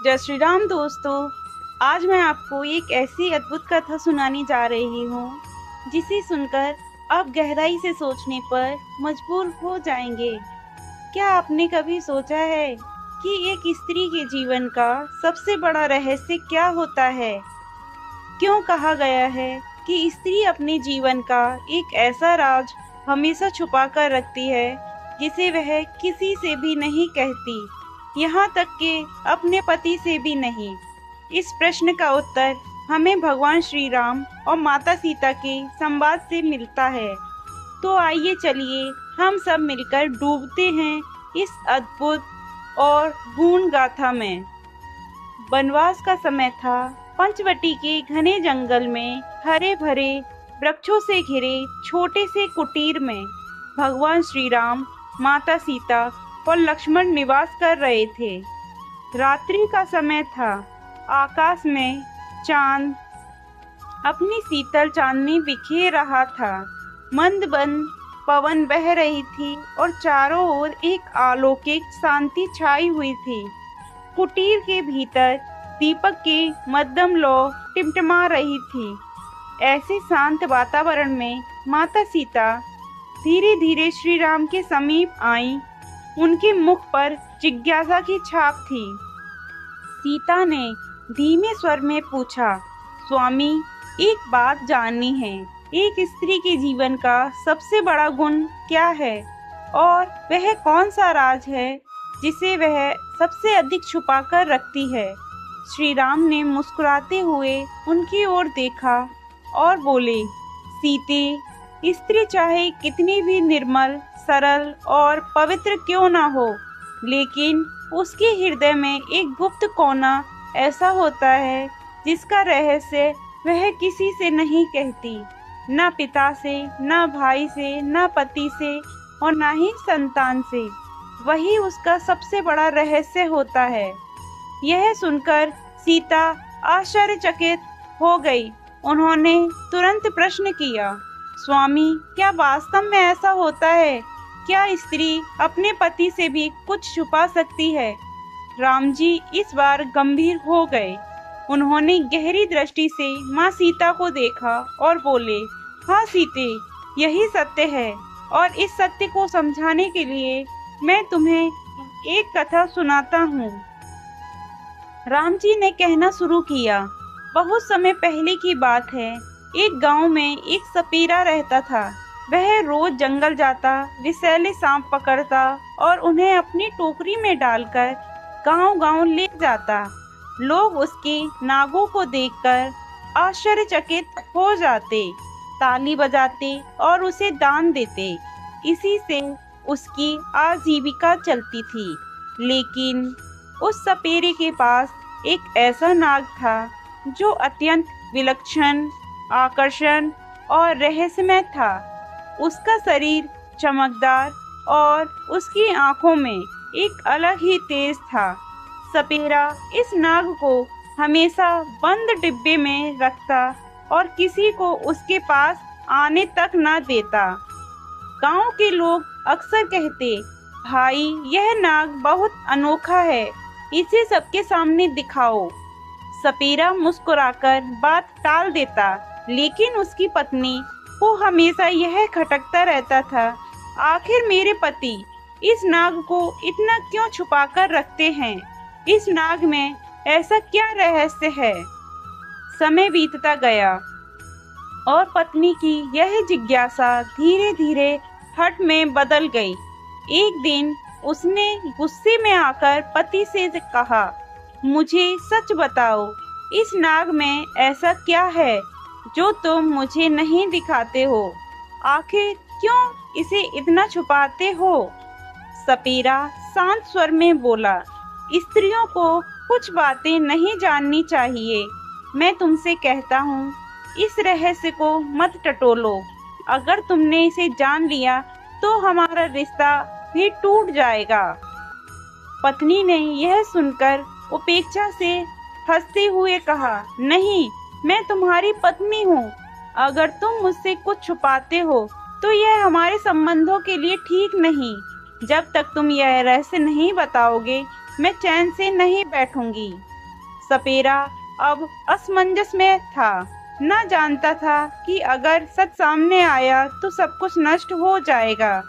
जय श्री राम दोस्तों। आज मैं आपको एक ऐसी अद्भुत कथा सुनाने जा रही हूँ जिसे सुनकर आप गहराई से सोचने पर मजबूर हो जाएंगे। क्या आपने कभी सोचा है कि एक स्त्री के जीवन का सबसे बड़ा रहस्य क्या होता है? क्यों कहा गया है कि स्त्री अपने जीवन का एक ऐसा राज हमेशा छुपा कर रखती है जिसे वह किसी से भी नहीं कहती, यहाँ तक कि अपने पति से भी नहीं। इस प्रश्न का उत्तर हमें भगवान श्री राम और माता सीता के संवाद से मिलता है। तो आइए चलिए हम सब मिलकर डूबते हैं इस अद्भुत और गूढ़ गाथा में। वनवास का समय था। पंचवटी के घने जंगल में हरे भरे वृक्षों से घिरे छोटे से कुटीर में भगवान श्री राम, माता सीता और लक्ष्मण निवास कर रहे थे। रात्रि का समय था। आकाश में चांद अपनी शीतल चांदनी बिखेर रहा था। मंद मंद पवन बह रही थी और चारों ओर एक अलौकिक शांति छाई हुई थी। कुटीर के भीतर दीपक की मध्यम लौ टिमटिमा रही थी। ऐसे शांत वातावरण में माता सीता धीरे धीरे श्री राम के समीप आईं। उनके मुख पर जिज्ञासा की छाप थी। सीता ने धीमे स्वर में पूछा, स्वामी, एक बात जाननी है। एक स्त्री के जीवन का सबसे बड़ा गुण क्या है और वह कौन सा राज है जिसे वह सबसे अधिक छुपा कर रखती है? श्री राम ने मुस्कुराते हुए उनकी ओर देखा और बोले, सीते, स्त्री चाहे कितनी भी निर्मल, सरल और पवित्र क्यों ना हो, लेकिन उसके हृदय में एक गुप्त कोना ऐसा होता है जिसका रहस्य वह किसी से नहीं कहती, न पिता से, न भाई से, न पति से और न ही संतान से। वही उसका सबसे बड़ा रहस्य होता है। यह सुनकर सीता आश्चर्यचकित हो गई। उन्होंने तुरंत प्रश्न किया, स्वामी, क्या वास्तव में ऐसा होता है? क्या स्त्री अपने पति से भी कुछ छुपा सकती है? राम जी इस बार गंभीर हो गए। उन्होंने गहरी दृष्टि से माँ सीता को देखा और बोले, हाँ सीते, यही सत्य है और इस सत्य को समझाने के लिए मैं तुम्हें एक कथा सुनाता हूँ। राम जी ने कहना शुरू किया, बहुत समय पहले की बात है। एक गांव में एक सपेरा रहता था। वह रोज जंगल जाता, विषैले सांप पकड़ता और उन्हें अपनी टोकरी में डालकर गांव-गांव ले जाता। लोग उसके नागों को देखकर आश्चर्यचकित हो जाते, ताली बजाते और उसे दान देते। इसी से उसकी आजीविका चलती थी। लेकिन उस सपेरे के पास एक ऐसा नाग था जो अत्यंत विलक्षण, आकर्षण और रहस्यमय था। उसका शरीर चमकदार और उसकी आंखों में एक अलग ही तेज था। सपेरा इस नाग को हमेशा बंद डिब्बे में रखता और किसी को उसके पास आने तक न देता। गांव के लोग अक्सर कहते, भाई, यह नाग बहुत अनोखा है, इसे सबके सामने दिखाओ। सपेरा मुस्कुराकर बात टाल देता, लेकिन उसकी पत्नी को हमेशा यह खटकता रहता था, आखिर मेरे पति इस नाग को इतना क्यों छुपा कर रखते हैं? इस नाग में ऐसा क्या रहस्य है? समय बीतता गया और पत्नी की यह जिज्ञासा धीरे धीरे हठ में बदल गई। एक दिन उसने गुस्से में आकर पति से कहा, मुझे सच बताओ, इस नाग में ऐसा क्या है जो तुम मुझे नहीं दिखाते हो? आखिर क्यों इसे इतना छुपाते हो? सपेरा शांत स्वर में बोला, स्त्रियों को कुछ बातें नहीं जाननी चाहिए। मैं तुमसे कहता हूँ, इस रहस्य को मत टटोलो। अगर तुमने इसे जान लिया तो हमारा रिश्ता भी टूट जाएगा। पत्नी ने यह सुनकर उपेक्षा से हंसते हुए कहा, नहीं, मैं तुम्हारी पत्नी हूँ। अगर तुम मुझसे कुछ छुपाते हो तो यह हमारे संबंधों के लिए ठीक नहीं। जब तक तुम यह रहस्य नहीं बताओगे, मैं चैन से नहीं बैठूंगी। सपेरा अब असमंजस में था। न जानता था कि अगर सच सामने आया तो सब कुछ नष्ट हो जाएगा।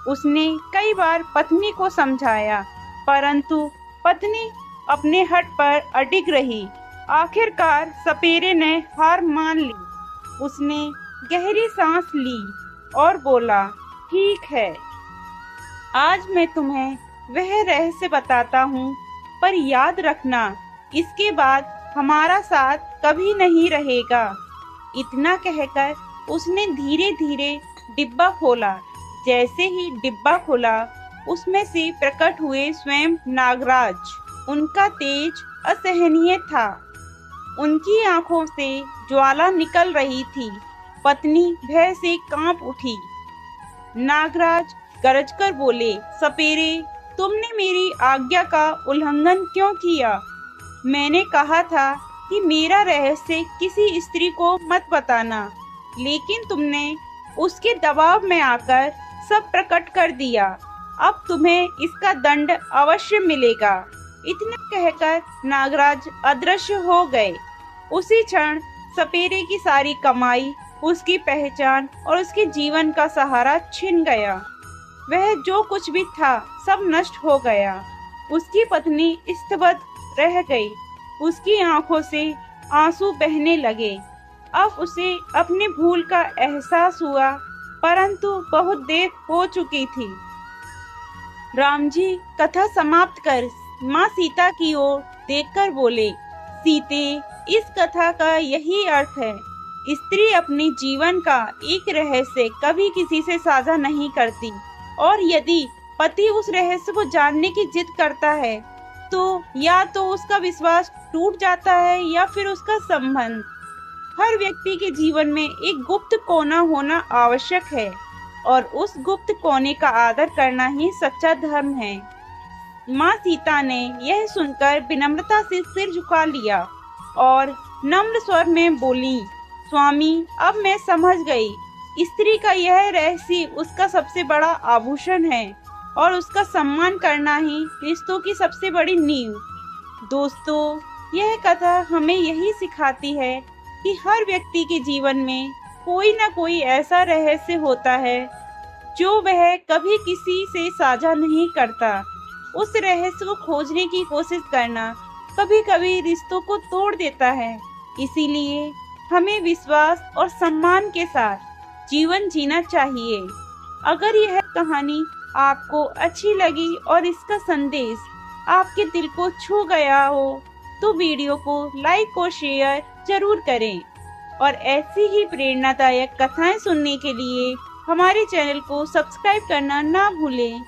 उसने कई बार पत्नी को समझाया, परंतु पत्नी अपने हट पर अडिग रही। आखिरकार सपेरे ने हार मान ली। उसने गहरी सांस ली और बोला, ठीक है, आज मैं तुम्हें वह रहस्य बताता हूँ, पर याद रखना इसके बाद हमारा साथ कभी नहीं रहेगा। इतना कहकर उसने धीरे धीरे डिब्बा खोला। जैसे ही डिब्बा खुला, उसमें से प्रकट हुए स्वयं नागराज। उनका तेज असहनीय था। उनकी आंखों से ज्वाला निकल रही थी। पत्नी भय से कांप उठी। नागराज गरजकर बोले, सपेरे, तुमने मेरी आज्ञा का उल्लंघन क्यों किया? मैंने कहा था कि मेरा रहस्य किसी स्त्री को मत बताना, लेकिन तुमने उसके दबाव में आकर सब प्रकट कर दिया। अब तुम्हें इसका दंड अवश्य मिलेगा। इतना कहकर नागराज अदृश्य हो गए। उसी क्षण सपेरे की सारी कमाई, उसकी पहचान और उसके जीवन का सहारा छिन गया। वह जो कुछ भी था सब नष्ट हो गया। उसकी पत्नी स्तब्ध रह गई। उसकी आंखों से आंसू बहने लगे। अब उसे अपनी भूल का एहसास हुआ, परंतु बहुत देर हो चुकी थी। राम जी कथा समाप्त कर माँ सीता की ओर देखकर बोले, सीते, इस कथा का यही अर्थ है। स्त्री अपने जीवन का एक रहस्य कभी किसी से साझा नहीं करती, और यदि पति उस रहस्य को जानने की जिद करता है तो या तो उसका विश्वास टूट जाता है या फिर उसका संबंध। हर व्यक्ति के जीवन में एक गुप्त कोना होना आवश्यक है, और उस गुप्त कोने का आदर करना ही सच्चा धर्म है। माँ सीता ने यह सुनकर विनम्रता से सिर झुका लिया और नम्र स्वर में बोली, स्वामी, अब मैं समझ गई। स्त्री का यह रहस्य उसका सबसे बड़ा आभूषण है, और उसका सम्मान करना ही रिश्तों की सबसे बड़ी नींव। दोस्तों, यह कथा हमें यही सिखाती है कि हर व्यक्ति के जीवन में कोई न कोई ऐसा रहस्य होता है जो वह कभी किसी से साझा नहीं करता। उस रहस्य को खोजने की कोशिश करना कभी कभी रिश्तों को तोड़ देता है। इसीलिए हमें विश्वास और सम्मान के साथ जीवन जीना चाहिए। अगर यह कहानी आपको अच्छी लगी और इसका संदेश आपके दिल को छू गया हो तो वीडियो को लाइक और शेयर जरूर करें, और ऐसी ही प्रेरणादायक कथाएं सुनने के लिए हमारे चैनल को सब्सक्राइब करना ना भूलें।